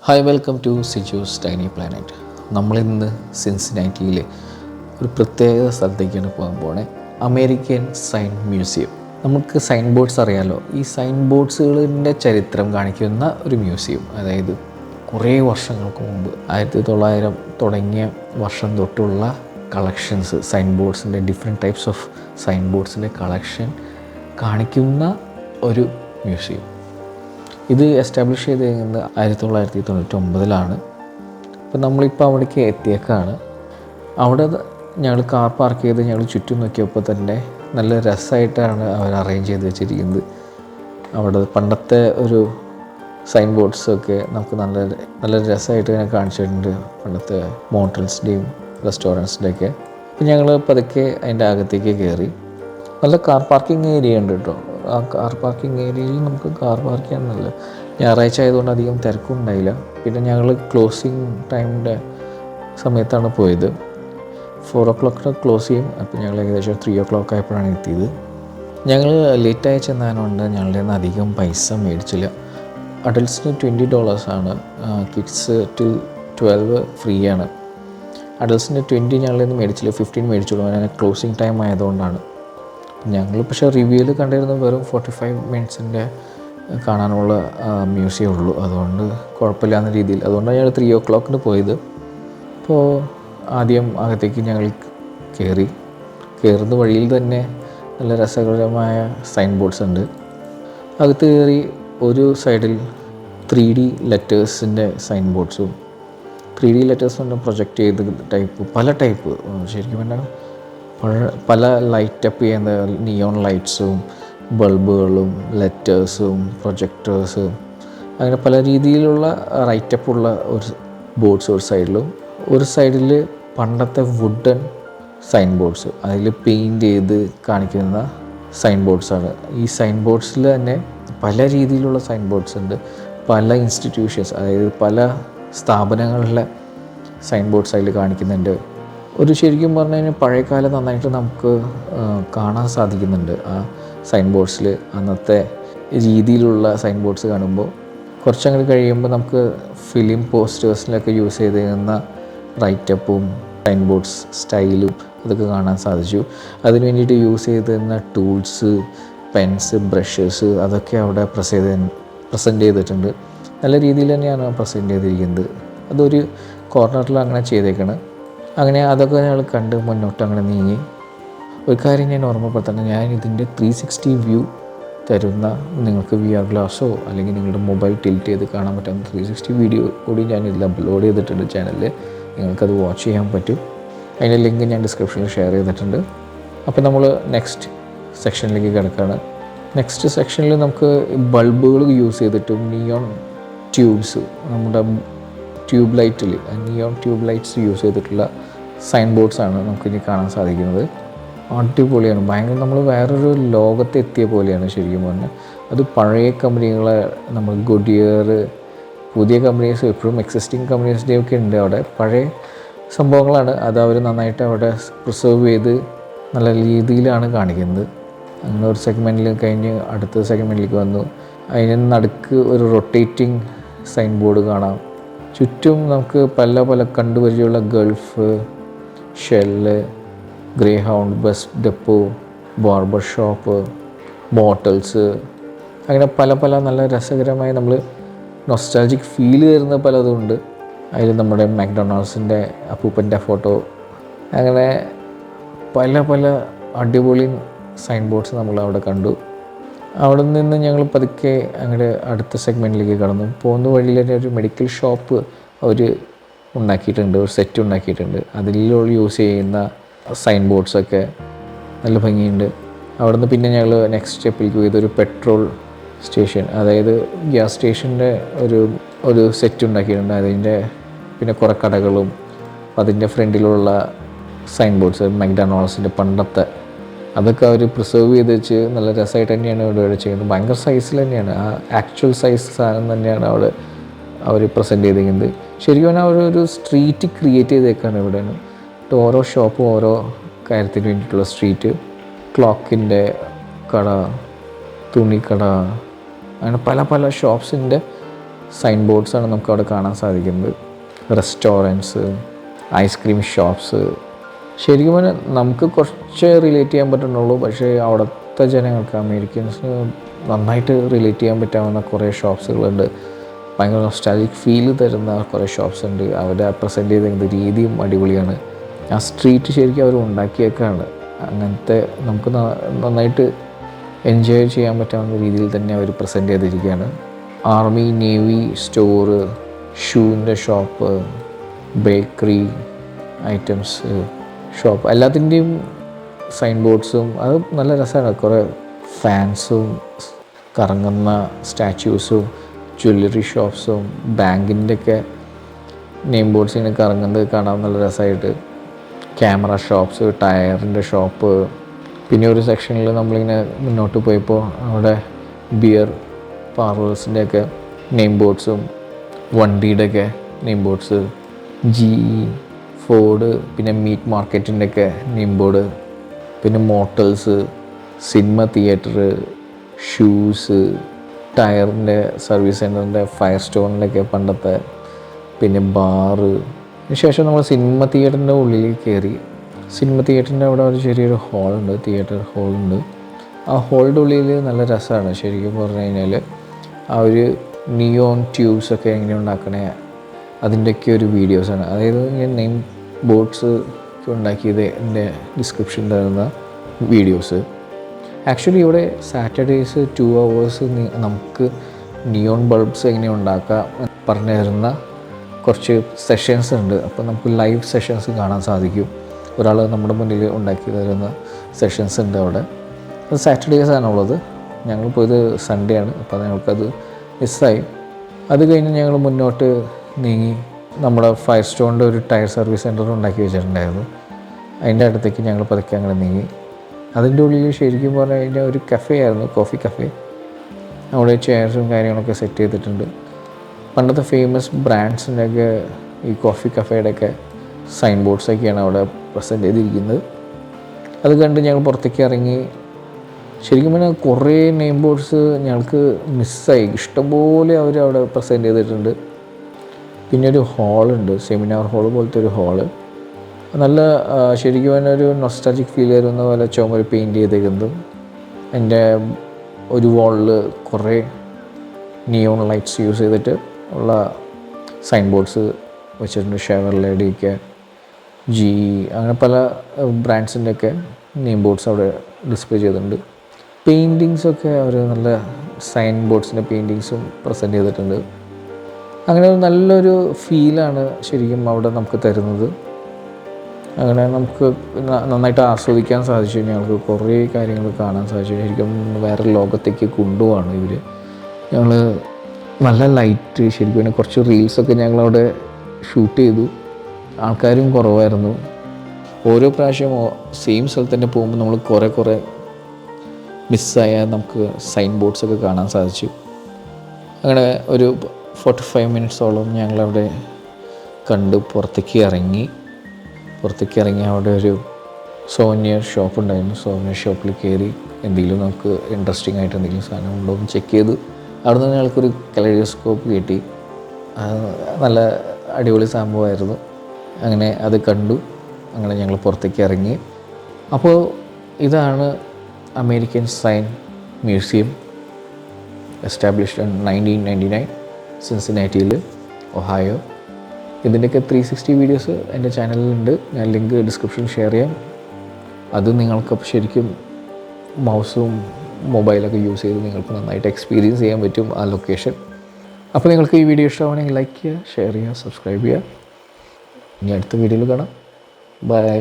Hi, welcome to Siju's tiny planet. നമ്മളിന്ന് സിൻസിനാറ്റിയിലെ ഒരു പ്രത്യേക സ്ഥലത്തേക്കാണ് പോകാൻ പോണേ. American sign museum. നമുക്ക് സൈൻ ബോർഡ്സ് അറിയാമല്ലോ. ഈ സൈൻ ബോർഡ്സുകളിൻ്റെ ചരിത്രം കാണിക്കുന്ന ഒരു മ്യൂസിയം. അതായത് കുറേ വർഷങ്ങൾക്ക് മുമ്പ് 1900 തുടങ്ങിയ വർഷം തൊട്ടുള്ള കളക്ഷൻസ്, സൈൻ ബോർഡ്സിൻ്റെ ഡിഫറെൻറ്റ് ടൈപ്സ് ഓഫ് സൈൻ ബോർഡ്സിൻ്റെ കളക്ഷൻ കാണിക്കുന്ന ഒരു മ്യൂസിയം. ഇത് എസ്റ്റാബ്ലിഷ് ചെയ്ത് കഴിഞ്ഞത് 1999 അപ്പോൾ നമ്മളിപ്പോൾ അവിടേക്ക് എത്തിയേക്കാണ്. അവിടെ ഞങ്ങൾ കാർ പാർക്ക് ചെയ്ത് ഞങ്ങൾ ചുറ്റും നോക്കിയപ്പോൾ തന്നെ നല്ല രസമായിട്ടാണ് അവർ അറേഞ്ച് ചെയ്ത് വെച്ചിരിക്കുന്നത്. അവിടെ പണ്ടത്തെ ഒരു സൈൻ ബോർഡ്സൊക്കെ നമുക്ക് നല്ല രസമായിട്ട് ഇങ്ങനെ കാണിച്ചിട്ടുണ്ട്, പണ്ടത്തെ മോട്ടൽസിൻ്റെയും റെസ്റ്റോറൻറ്റ്സിൻ്റെയൊക്കെ. അപ്പോൾ ഞങ്ങൾ പതുക്കെ അതിൻ്റെ അകത്തേക്ക് കയറി. നല്ല കാർ പാർക്കിംഗ് ഏരിയ ഉണ്ട് കേട്ടോ. ആ കാർ പാർക്കിംഗ് ഏരിയയിൽ നമുക്ക് കാർ പാർക്ക് ചെയ്യാനല്ല. ഞായറാഴ്ച ആയതുകൊണ്ട് അധികം തിരക്കും ഉണ്ടായില്ല. പിന്നെ ഞങ്ങൾ ക്ലോസിങ് ടൈമിൻ്റെ സമയത്താണ് പോയത്. 4 o'clock ക്ലോസ് ചെയ്യും. അപ്പോൾ ഞങ്ങൾ ഏകദേശം 3 o'clock ആയപ്പോഴാണ് എത്തിയത്. ഞങ്ങൾ ലേറ്റായി ചെന്നതുകൊണ്ട് ഞങ്ങളുടെ നിന്ന് അധികം പൈസ മേടിച്ചില്ല. അഡൽട്ട്സിന് $20 ആണ്, കിഡ്സ് ടിൽ 12 ഫ്രീ ആണ്. അഡൽട്ട്സിന് 20 ഞങ്ങളുടെ നിന്ന് മേടിച്ചില്ല, 15 മേടിച്ചുള്ളൂ. അങ്ങനെ ക്ലോസിങ് ടൈം ആയതുകൊണ്ടാണ്. ഞങ്ങൾ പക്ഷേ റിവ്യൂവിൽ കണ്ടിരുന്നത് വെറും 45 മിനിറ്റ്സിൻ്റെ കാണാനുള്ള മ്യൂസിയം ഉള്ളൂ. അതുകൊണ്ട് കുഴപ്പമില്ലാന്ന രീതിയിൽ, അതുകൊണ്ടാണ് ഞങ്ങൾ 3 o'clock പോയത്. അപ്പോൾ ആദ്യം അകത്തേക്ക് ഞങ്ങൾ കയറുന്ന വഴിയിൽ തന്നെ നല്ല രസകരമായ സൈൻ ബോർഡ്സ് ഉണ്ട്. അകത്ത് കയറി ഒരു സൈഡിൽ 3D ലെറ്റേഴ്സിൻ്റെ സൈൻ ബോർഡ്സും, 3D ലെറ്റേഴ്സ് കൊണ്ട് പ്രൊജക്റ്റ് ചെയ്ത് പല ടൈപ്പ് ശരിക്കും പറഞ്ഞാൽ പല ലൈറ്റപ്പ് ചെയ്യുന്ന നിയോൺ ലൈറ്റ്സും ബൾബുകളും ലെറ്റേഴ്സും പ്രൊജക്ടേഴ്സും അങ്ങനെ പല രീതിയിലുള്ള റൈറ്റപ്പുള്ള ഒരു ബോർഡ്സ് ഒരു സൈഡിൽ പണ്ടത്തെ വുഡൻ സൈൻ ബോർഡ്സ്, അതിൽ പെയിൻറ്റ് ചെയ്ത് കാണിക്കുന്ന സൈൻ ബോർഡ്സാണ്. ഈ സൈൻ ബോർഡ്സിൽ തന്നെ പല രീതിയിലുള്ള സൈൻ ബോർഡ്സ് ഉണ്ട്. പല ഇൻസ്റ്റിറ്റ്യൂഷൻസ്, അതായത് പല സ്ഥാപനങ്ങളിലെ സൈൻ ബോർഡ്സ് അതിൽ കാണിക്കുന്നുണ്ട്. ഒരു ശരിക്കും പറഞ്ഞു കഴിഞ്ഞാൽ പഴയകാലം നന്നായിട്ട് നമുക്ക് കാണാൻ സാധിക്കുന്നുണ്ട് ആ സൈൻ ബോർഡ്സിൽ. അന്നത്തെ രീതിയിലുള്ള സൈൻ ബോർഡ്സ് കാണുമ്പോൾ കുറച്ചങ്ങോട്ട് കഴിയുമ്പോൾ നമുക്ക് ഫിലിം പോസ്റ്റേഴ്സിലൊക്കെ യൂസ് ചെയ്തിരുന്ന റൈറ്റപ്പും സൈൻ ബോർഡ്സ് സ്റ്റൈലും അതൊക്കെ കാണാൻ സാധിച്ചു. അതിന് വേണ്ടിയിട്ട് യൂസ് ചെയ്തിരുന്ന ടൂൾസ്, പെൻസ്, ബ്രഷസ് അതൊക്കെ അവിടെ പ്രസൻറ്റ് ചെയ്തിട്ടുണ്ട്. നല്ല രീതിയിൽ തന്നെയാണ് പ്രസൻറ്റ് ചെയ്തിരിക്കുന്നത്. അതൊരു കോർണറിൽ അങ്ങനെ ചെയ്തേക്കാണ്. അങ്ങനെ അതൊക്കെ ഞങ്ങൾ കണ്ട് മുന്നോട്ട് അങ്ങനെ നീങ്ങി. ഒരു കാര്യം ഞാൻ ഓർമ്മപ്പെടുത്തണം, ഞാൻ ഇതിൻ്റെ 360 വ്യൂ തരുന്ന, നിങ്ങൾക്ക് VR ഗ്ലാസ്സോ അല്ലെങ്കിൽ നിങ്ങളുടെ മൊബൈൽ ടിൽറ്റ് ചെയ്ത് കാണാൻ പറ്റുന്ന 360 വീഡിയോ കൂടി ഞാൻ ഇതിൽ അപ്ലോഡ് ചെയ്തിട്ടുണ്ട് ചാനലിൽ. നിങ്ങൾക്കത് വാച്ച് ചെയ്യാൻ പറ്റും. അതിൻ്റെ ലിങ്ക് ഞാൻ ഡിസ്ക്രിപ്ഷനിൽ ഷെയർ ചെയ്തിട്ടുണ്ട്. അപ്പോൾ നമ്മൾ നെക്സ്റ്റ് സെക്ഷനിലേക്ക് കിടക്കുകയാണ്. നെക്സ്റ്റ് സെക്ഷനിൽ നമുക്ക് ബൾബുകൾ യൂസ് ചെയ്തിട്ടും നിയോൺ ട്യൂബ്സ്, നമ്മുടെ ട്യൂബ് ലൈറ്റിൽ നിയോൺ ട്യൂബ് ലൈറ്റ്സ് യൂസ് ചെയ്തിട്ടുള്ള സൈൻ ബോർഡ്സാണ് നമുക്കിനി കാണാൻ സാധിക്കുന്നത്. അടിപൊളിയാണ്, ഭയങ്കര നമ്മൾ വേറൊരു ലോകത്തെത്തിയ പോലെയാണ് ശരിക്കും പറഞ്ഞാൽ. അത് പഴയ കമ്പനികളെ, നമ്മൾ ഗുഡിയർ, പുതിയ കമ്പനീസ്, എപ്പോഴും എക്സിസ്റ്റിംഗ് കമ്പനീസിൻ്റെയും ഒക്കെ ഉണ്ട് അവിടെ. പഴയ സംഭവങ്ങളാണ്, അത് അവർ നന്നായിട്ട് അവിടെ പ്രിസർവ് ചെയ്ത് നല്ല രീതിയിലാണ് കാണിക്കുന്നത്. അങ്ങനെ ഒരു സെഗ്മെൻറ്റിൽ കഴിഞ്ഞ് അടുത്ത സെഗ്മെൻറ്റിലേക്ക് വന്നു. അതിന് നടുക്ക് ഒരു റൊട്ടേറ്റിംഗ് സൈൻ ബോർഡ് കാണാം. ചുറ്റും നമുക്ക് പല കണ്ടുപരിചയമുള്ള Gulf, Shell, Greyhound, bus depot, barber shop, motels, അങ്ങനെ പല നല്ല രസകരമായി നമ്മൾ നൊസ്റ്റാൾജിക് ഫീൽ തരുന്ന പലതുണ്ട്. അതിൽ നമ്മുടെ മാക്ഡൊണാൾഡ്സിൻ്റെ അപ്പൂപ്പൻ്റെ ഫോട്ടോ, അങ്ങനെ പല അടിപൊളി സൈൻ ബോർഡ്സ് നമ്മൾ അവിടെ കണ്ടു. അവിടെ നിന്ന് ഞങ്ങൾ പതുക്കെ അങ്ങോട്ട് അടുത്ത സെഗ്മെൻറ്റിലേക്ക് കടന്നു. പോകുന്ന വഴിയിൽ തന്നെ ഒരു മെഡിക്കൽ ഷോപ്പ് അവർ ഉണ്ടാക്കിയിട്ടുണ്ട്, ഒരു സെറ്റ് ഉണ്ടാക്കിയിട്ടുണ്ട്. അതിൽ യൂസ് ചെയ്യുന്ന സൈൻ ബോർഡ്സൊക്കെ നല്ല ഭംഗിയുണ്ട്. അവിടെ നിന്ന് പിന്നെ ഞങ്ങൾ നെക്സ്റ്റ് സ്റ്റെപ്പിലേക്ക് പോയത് ഒരു പെട്രോൾ സ്റ്റേഷൻ, അതായത് ഗ്യാസ് സ്റ്റേഷൻ്റെ ഒരു സെറ്റ് ഉണ്ടാക്കിയിട്ടുണ്ട്. അതിൻ്റെ പിന്നെ കുറേ കടകളും അതിൻ്റെ ഫ്രണ്ടിലുള്ള സൈൻ ബോർഡ്സ്, മക്ഡൊണാൾഡ്സിൻ്റെ പണ്ടത്തെ, അതൊക്കെ അവർ പ്രിസർവ് ചെയ്ത് വെച്ച് നല്ല രസമായിട്ട് തന്നെയാണ് ഇവിടെ ചെയ്യുന്നത്. ഭയങ്കര സൈസിൽ തന്നെയാണ്, ആ ആക്ച്വൽ സൈസ് സാധനം തന്നെയാണ് അവിടെ അവർ പ്രസൻറ്റ് ചെയ്തിരിക്കുന്നത്. ശരിക്കും പറഞ്ഞാൽ അവരൊരു സ്ട്രീറ്റ് ക്രിയേറ്റ് ചെയ്തേക്കാണ് ഇവിടെ. ഓരോ ഷോപ്പും ഓരോ കാര്യത്തിന് വേണ്ടിയിട്ടുള്ള സ്ട്രീറ്റ്, ക്ലോക്കിൻ്റെ കട, തുണിക്കട, അങ്ങനെ പല ഷോപ്സിൻ്റെ സൈൻ ബോർഡ്സാണ് നമുക്കവിടെ കാണാൻ സാധിക്കുന്നത്. Restaurants, ice cream shops. ശരിക്കും പറഞ്ഞാൽ നമുക്ക് കുറച്ച് റിലേറ്റ് ചെയ്യാൻ പറ്റുന്നുള്ളൂ, പക്ഷേ അവിടുത്തെ ജനങ്ങൾക്ക്, അമേരിക്കൻസിന് നന്നായിട്ട് റിലേറ്റ് ചെയ്യാൻ പറ്റാവുന്ന കുറേ ഷോപ്സുകളുണ്ട്. ഭയങ്കര നൊസ്റ്റാൾജിക് ഫീൽ തരുന്ന കുറേ ഷോപ്സ് ഉണ്ട്. അവരെ പ്രസൻറ്റ് ചെയ്തിരിക്കുന്ന രീതിയും അടിപൊളിയാണ്. ആ സ്ട്രീറ്റ് ശരിക്കും അവർ ഉണ്ടാക്കിയേക്കാണ്. അങ്ങനത്തെ നമുക്ക് നന്നായിട്ട് എൻജോയ് ചെയ്യാൻ പറ്റാവുന്ന രീതിയിൽ തന്നെ അവർ പ്രസൻറ്റ് ചെയ്തിരിക്കുകയാണ്. ആർമി, നേവി സ്റ്റോറ്, ഷൂവിൻ്റെ ഷോപ്പ്, ബേക്കറി ഐറ്റംസ് ഷോപ്പ്, എല്ലാത്തിൻ്റെയും സൈൻ ബോർഡ്സും അത് നല്ല രസമാണ്. കുറേ ഫാൻസും കറങ്ങുന്ന സ്റ്റാച്യൂസും ജ്വല്ലറി ഷോപ്സും ബാങ്കിൻ്റെയൊക്കെ നെയിം ബോർഡ്സ് ഇങ്ങനെ കറങ്ങുന്നത് കാണാൻ നല്ല രസമായിട്ട്. ക്യാമറ ഷോപ്സ്, ടയറിൻ്റെ ഷോപ്പ്. പിന്നെ ഒരു സെക്ഷനിൽ നമ്മളിങ്ങനെ മുന്നോട്ട് പോയപ്പോൾ അവിടെ ബിയർ പാർലേഴ്സിൻ്റെയൊക്കെ നെയിം ബോർഡ്സും വണ്ടിയുടെയൊക്കെ നെയിം ബോർഡ്സ്, ഫോർഡ്, പിന്നെ മീറ്റ് മാർക്കറ്റിൻ്റെയൊക്കെ നെയിം ബോർഡ്, പിന്നെ മോട്ടൽസ്, സിനിമ തിയേറ്റർ, ഷൂസ്, ടയറിൻ്റെ സർവീസ് സെൻ്ററിൻ്റെ, ഫയർ സ്റ്റോണിൻ്റെയൊക്കെ പണ്ടത്തെ, പിന്നെ ബാറ്. അതിനുശേഷം നമ്മൾ സിനിമ തിയേറ്ററിൻ്റെ ഉള്ളിൽ കയറി. സിനിമ തിയേറ്ററിൻ്റെ അവിടെ ഒരു ചെറിയൊരു ഹോളുണ്ട്, തിയേറ്റർ ഹോളുണ്ട്. ആ ഹോളിൻ്റെ ഉള്ളിൽ നല്ല രസമാണ് ശരിക്കും പറഞ്ഞു കഴിഞ്ഞാൽ. ആ ഒരു നിയോൺ ട്യൂബ്സൊക്കെ എങ്ങനെ ഉണ്ടാക്കണേ അതിൻ്റെയൊക്കെ ഒരു വീഡിയോസാണ്. അതായത് ഞാൻ നെയിം ബോർഡ്സ് ഉണ്ടാക്കിയത് എൻ്റെ ഡിസ്ക്രിപ്ഷൻ തരുന്ന വീഡിയോസ്. ആക്ച്വലി ഇവിടെ സാറ്റർഡേയ്സ് 2 hours നമുക്ക് നിയോൺ ബൾബ്സ് എങ്ങനെ ഉണ്ടാക്കാം പറഞ്ഞു തരുന്ന കുറച്ച് സെഷൻസ് ഉണ്ട്. അപ്പോൾ നമുക്ക് ലൈവ് സെഷൻസ് കാണാൻ സാധിക്കും. ഒരാൾ നമ്മുടെ മുന്നിൽ ഉണ്ടാക്കി തരുന്ന സെഷൻസ് ഉണ്ട് അവിടെ. അത് സാറ്റർഡേയ്സ് ആണുള്ളത്. ഞങ്ങൾ പോയത് സൺഡേ ആണ്, അപ്പോൾ ഞങ്ങൾക്കത് മിസ്സായി. അത് കഴിഞ്ഞ് ഞങ്ങൾ മുന്നോട്ട് നീങ്ങി. നമ്മുടെ ഫയർ സ്റ്റോണിൻ്റെ ഒരു ടയർ സർവീസ് സെൻറ്റർ ഉണ്ടാക്കി വെച്ചിട്ടുണ്ടായിരുന്നു. അതിൻ്റെ അടുത്തേക്ക് ഞങ്ങൾ പതുക്കെ അങ്ങനെ നീങ്ങി. അതിൻ്റെ ഉള്ളിൽ ശരിക്കും പറഞ്ഞു കഴിഞ്ഞാൽ ഒരു കഫേ ആയിരുന്നു, കോഫി കഫേ. അവിടെ ചെയർസും കാര്യങ്ങളൊക്കെ സെറ്റ് ചെയ്തിട്ടുണ്ട്. പണ്ടത്തെ ഫേമസ് ബ്രാൻഡ്സിൻ്റെയൊക്കെ ഈ കോഫി കഫേയുടെയൊക്കെ സൈൻ ബോർഡ്സൊക്കെയാണ് അവിടെ പ്രസൻറ്റ് ചെയ്തിരിക്കുന്നത്. അത് കണ്ട് ഞങ്ങൾ പുറത്തേക്ക് ഇറങ്ങി. ശരിക്കും പറഞ്ഞാൽ കുറേ നെയിം ബോർഡ്സ് ഞങ്ങൾക്ക് മിസ്സായി. ഇഷ്ടംപോലെ അവർ അവിടെ പ്രസൻറ്റ് ചെയ്തിട്ടുണ്ട്. പിന്നെ ഒരു ഹാളുണ്ട്, സെമിനാർ ഹാള് പോലത്തെ ഒരു ഹാള്. നല്ല ശരിക്കും പറഞ്ഞാൽ ഒരു നൊസ്റ്റാൾജിക് ഫീൽ തരുന്ന പോലെ ചുമര് പെയിൻറ്റ് ചെയ്തേക്കുന്നതും. എൻ്റെ ഒരു വാളിൽ കുറേ നിയോൺ ലൈറ്റ്സ് യൂസ് ചെയ്തിട്ട് ഉള്ള സൈൻ ബോർഡ്സ് വെച്ചിട്ടുണ്ട്. ഷെവർലെയുടെയൊക്കെ, അങ്ങനെ പല ബ്രാൻഡ്സിൻ്റെയൊക്കെ നെയിം ബോർഡ്സ് അവിടെ ഡിസ്പ്ലേ ചെയ്തിട്ടുണ്ട്. പെയിൻറ്റിങ്സൊക്കെ അവർ നല്ല സൈൻ ബോർഡ്സിൻ്റെ പെയിൻറ്റിങ്സും പ്രസൻറ്റ് ചെയ്തിട്ടുണ്ട്. അങ്ങനെ നല്ലൊരു ഫീലാണ് ശരിക്കും അവിടെ നമുക്ക് തരുന്നത്. അങ്ങനെ നമുക്ക് നന്നായിട്ട് ആസ്വദിക്കാൻ സാധിച്ചു. ഞങ്ങൾക്ക് കുറേ കാര്യങ്ങൾ കാണാൻ സാധിച്ചു. ശരിക്കും വേറെ ലോകത്തേക്ക് കൊണ്ടുപോവാണ് ഇവർ. ഞങ്ങൾ നല്ല ലൈറ്റ്, ശരിക്കും പിന്നെ കുറച്ച് റീൽസൊക്കെ ഞങ്ങളവിടെ ഷൂട്ട് ചെയ്തു. ആൾക്കാരും കുറവായിരുന്നു. ഓരോ പ്രാവശ്യം സെയിം സ്ഥലത്ത് തന്നെ പോകുമ്പോൾ നമ്മൾ കുറേ മിസ്സായ നമുക്ക് സൈൻ ബോർഡ്സൊക്കെ കാണാൻ സാധിച്ചു. അങ്ങനെ ഒരു 45 minutesോളം ഞങ്ങളവിടെ കണ്ട് പുറത്തേക്ക് ഇറങ്ങി. അവിടെ ഒരു സോനിയർ ഷോപ്പ് ഉണ്ടായിരുന്നു. സോനിയർ ഷോപ്പിൽ കയറി എന്തെങ്കിലും നമുക്ക് ഇൻട്രസ്റ്റിംഗ് ആയിട്ട് എന്തെങ്കിലും സാധനം ഉണ്ടോ എന്ന് ചെക്ക് ചെയ്തു. അവിടെ നിന്ന് ഞങ്ങൾക്കൊരു കലൈഡോസ്കോപ്പ് കിട്ടി. നല്ല അടിപൊളി സംഭവമായിരുന്നു. അങ്ങനെ അത് കണ്ടു. അങ്ങനെ ഞങ്ങൾ പുറത്തേക്ക് ഇറങ്ങി. അപ്പോൾ ഇതാണ് American sign museum, established in 1999 സിൻസിനാറ്റിയിൽ, ഒഹായോ. ഇതിൻ്റെയൊക്കെ 360 വീഡിയോസ് എൻ്റെ ചാനലിലുണ്ട്. ഞാൻ ലിങ്ക് ഡിസ്ക്രിപ്ഷനിൽ ഷെയർ ചെയ്യാം. അത് നിങ്ങൾക്ക് ശരിക്കും മൗസും മൊബൈലൊക്കെ യൂസ് ചെയ്ത് നിങ്ങൾക്ക് നന്നായിട്ട് എക്സ്പീരിയൻസ് ചെയ്യാൻ പറ്റും ആ ലൊക്കേഷൻ. അപ്പോൾ നിങ്ങൾക്ക് ഈ വീഡിയോ ഇഷ്ടമാണെങ്കിൽ ലൈക്ക് ചെയ്യുക, ഷെയർ ചെയ്യുക, സബ്സ്ക്രൈബ് ചെയ്യുക. ഇനി അടുത്ത വീഡിയോയിൽ കാണാം. ബൈ.